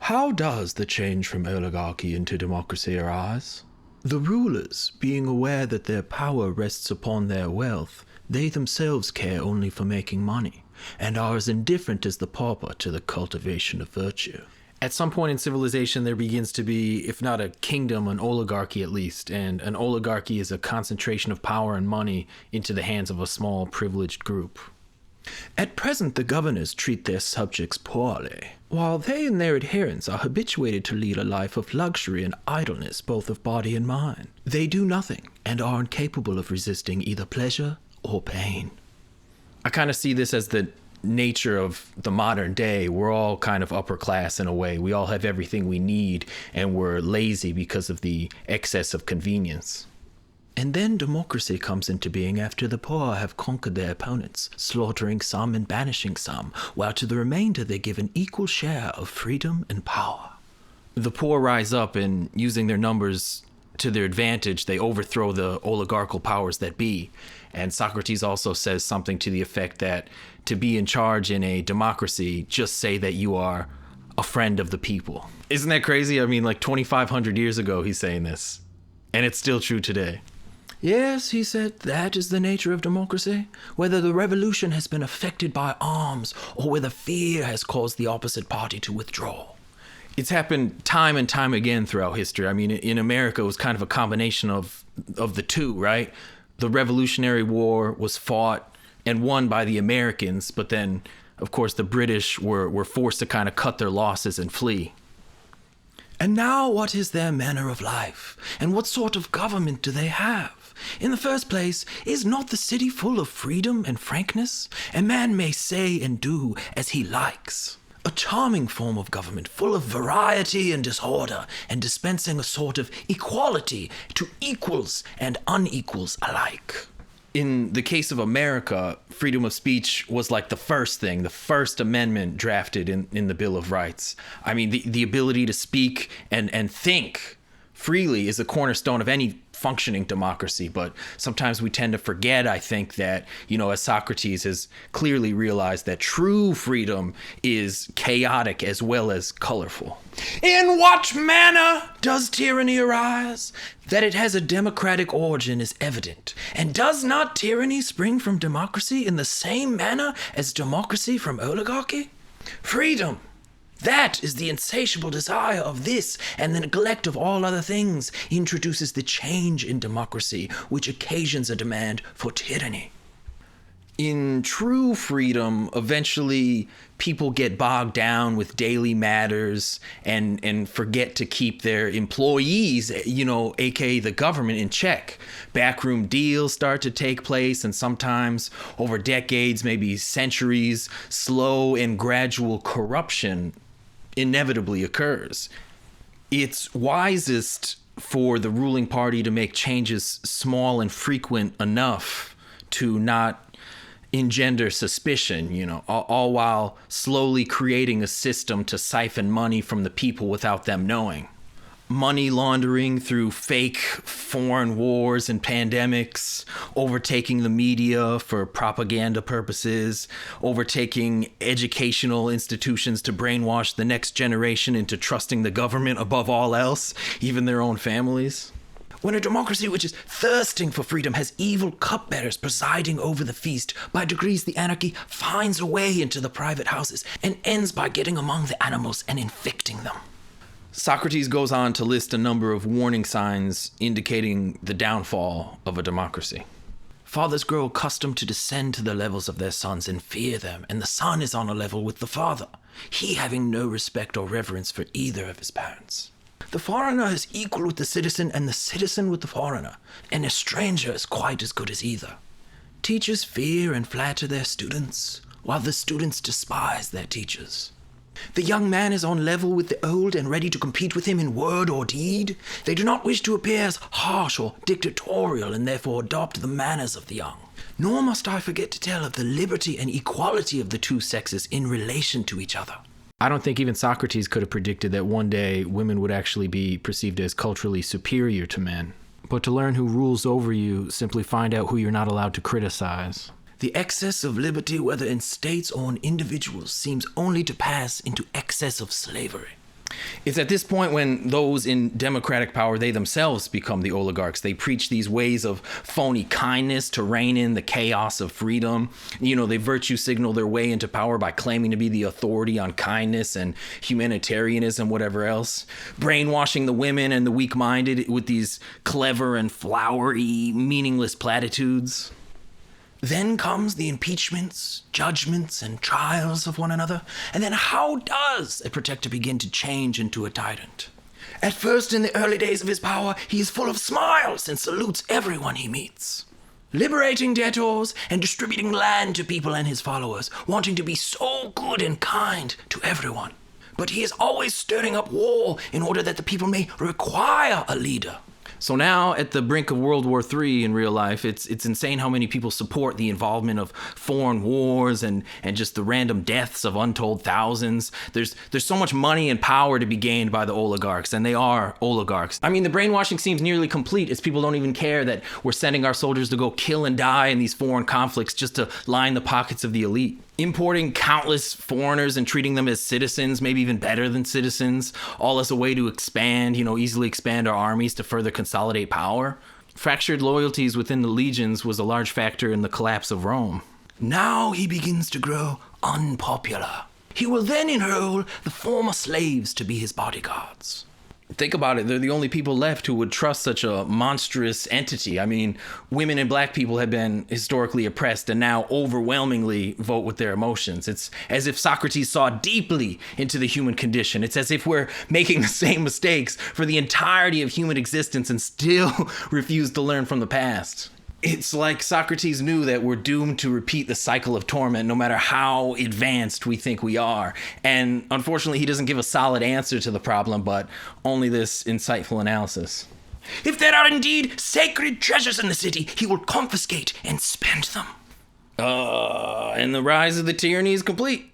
How does the change from oligarchy into democracy arise? The rulers, being aware that their power rests upon their wealth, they themselves care only for making money, and are as indifferent as the pauper to the cultivation of virtue. At some point in civilization, there begins to be, if not a kingdom, an oligarchy at least, and an oligarchy is a concentration of power and money into the hands of a small, privileged group. At present, the governors treat their subjects poorly, while they and their adherents are habituated to lead a life of luxury and idleness, both of body and mind. They do nothing, and are incapable of resisting either pleasure or pain. I kind of see this as the nature of the modern day. We're all kind of upper class in a way. We all have everything we need, and we're lazy because of the excess of convenience. And then democracy comes into being after the poor have conquered their opponents, slaughtering some and banishing some, while to the remainder they give an equal share of freedom and power. The poor rise up, and using their numbers to their advantage, they overthrow the oligarchical powers that be. And Socrates also says something to the effect that to be in charge in a democracy, just say that you are a friend of the people. Isn't that crazy? I mean, like 2,500 years ago, he's saying this, and it's still true today. Yes, he said, that is the nature of democracy. Whether the revolution has been affected by arms or whether fear has caused the opposite party to withdraw. It's happened time and time again throughout history. I mean, in America, it was kind of a combination of the two, right? The Revolutionary War was fought and won by the Americans, but then, of course, the British were forced to kind of cut their losses and flee. And now what is their manner of life? And what sort of government do they have? In the first place, is not the city full of freedom and frankness? A man may say and do as he likes. A charming form of government, full of variety and disorder, and dispensing a sort of equality to equals and unequals alike. In the case of America, freedom of speech was like the first amendment drafted in the Bill of Rights. I mean, the ability to speak and think freely is a cornerstone of any functioning democracy, but sometimes we tend to forget, I think, that, as Socrates has clearly realized, that true freedom is chaotic as well as colorful. In what manner does tyranny arise? That it has a democratic origin is evident. And does not tyranny spring from democracy in the same manner as democracy from oligarchy? Freedom! That is the insatiable desire of this, and the neglect of all other things introduces the change in democracy, which occasions a demand for tyranny. In true freedom, eventually people get bogged down with daily matters and forget to keep their employees, aka the government, in check. Backroom deals start to take place, and sometimes over decades, maybe centuries, slow and gradual corruption inevitably occurs. It's wisest for the ruling party to make changes small and frequent enough to not engender suspicion, all while slowly creating a system to siphon money from the people without them knowing. Money laundering through fake foreign wars and pandemics, overtaking the media for propaganda purposes, overtaking educational institutions to brainwash the next generation into trusting the government above all else, even their own families. When a democracy which is thirsting for freedom has evil cupbearers presiding over the feast, by degrees the anarchy finds a way into the private houses and ends by getting among the animals and infecting them. Socrates goes on to list a number of warning signs indicating the downfall of a democracy. Fathers grow accustomed to descend to the levels of their sons and fear them, and the son is on a level with the father, he having no respect or reverence for either of his parents. The foreigner is equal with the citizen, and the citizen with the foreigner, and a stranger is quite as good as either. Teachers fear and flatter their students, while the students despise their teachers. The young man is on level with the old and ready to compete with him in word or deed. They do not wish to appear as harsh or dictatorial and therefore adopt the manners of the young. Nor must I forget to tell of the liberty and equality of the two sexes in relation to each other. I don't think even Socrates could have predicted that one day women would actually be perceived as culturally superior to men. But to learn who rules over you, simply find out who you're not allowed to criticize. The excess of liberty, whether in states or in individuals, seems only to pass into excess of slavery. It's at this point when those in democratic power, they themselves become the oligarchs. They preach these ways of phony kindness to rein in the chaos of freedom. They virtue signal their way into power by claiming to be the authority on kindness and humanitarianism, whatever else. Brainwashing the women and the weak-minded with these clever and flowery, meaningless platitudes. Then comes the impeachments, judgments, and trials of one another. And then how does a protector begin to change into a tyrant? At first, in the early days of his power, he is full of smiles and salutes everyone he meets. Liberating debtors and distributing land to people and his followers, wanting to be so good and kind to everyone. But he is always stirring up war in order that the people may require a leader. So now, at the brink of World War III in real life, it's insane how many people support the involvement of foreign wars and just the random deaths of untold thousands. There's so much money and power to be gained by the oligarchs, and they are oligarchs. I mean, the brainwashing seems nearly complete as people don't even care that we're sending our soldiers to go kill and die in these foreign conflicts just to line the pockets of the elite. Importing countless foreigners and treating them as citizens, maybe even better than citizens, all as a way to expand, easily expand our armies to further consolidate power. Fractured loyalties within the legions was a large factor in the collapse of Rome. Now he begins to grow unpopular. He will then enroll the former slaves to be his bodyguards. Think about it, they're the only people left who would trust such a monstrous entity. I mean, women and black people have been historically oppressed and now overwhelmingly vote with their emotions. It's as if Socrates saw deeply into the human condition. It's as if we're making the same mistakes for the entirety of human existence and still refuse to learn from the past. It's like Socrates knew that we're doomed to repeat the cycle of torment no matter how advanced we think we are. And unfortunately, he doesn't give a solid answer to the problem, but only this insightful analysis. If there are indeed sacred treasures in the city, he will confiscate and spend them. And the rise of the tyranny is complete.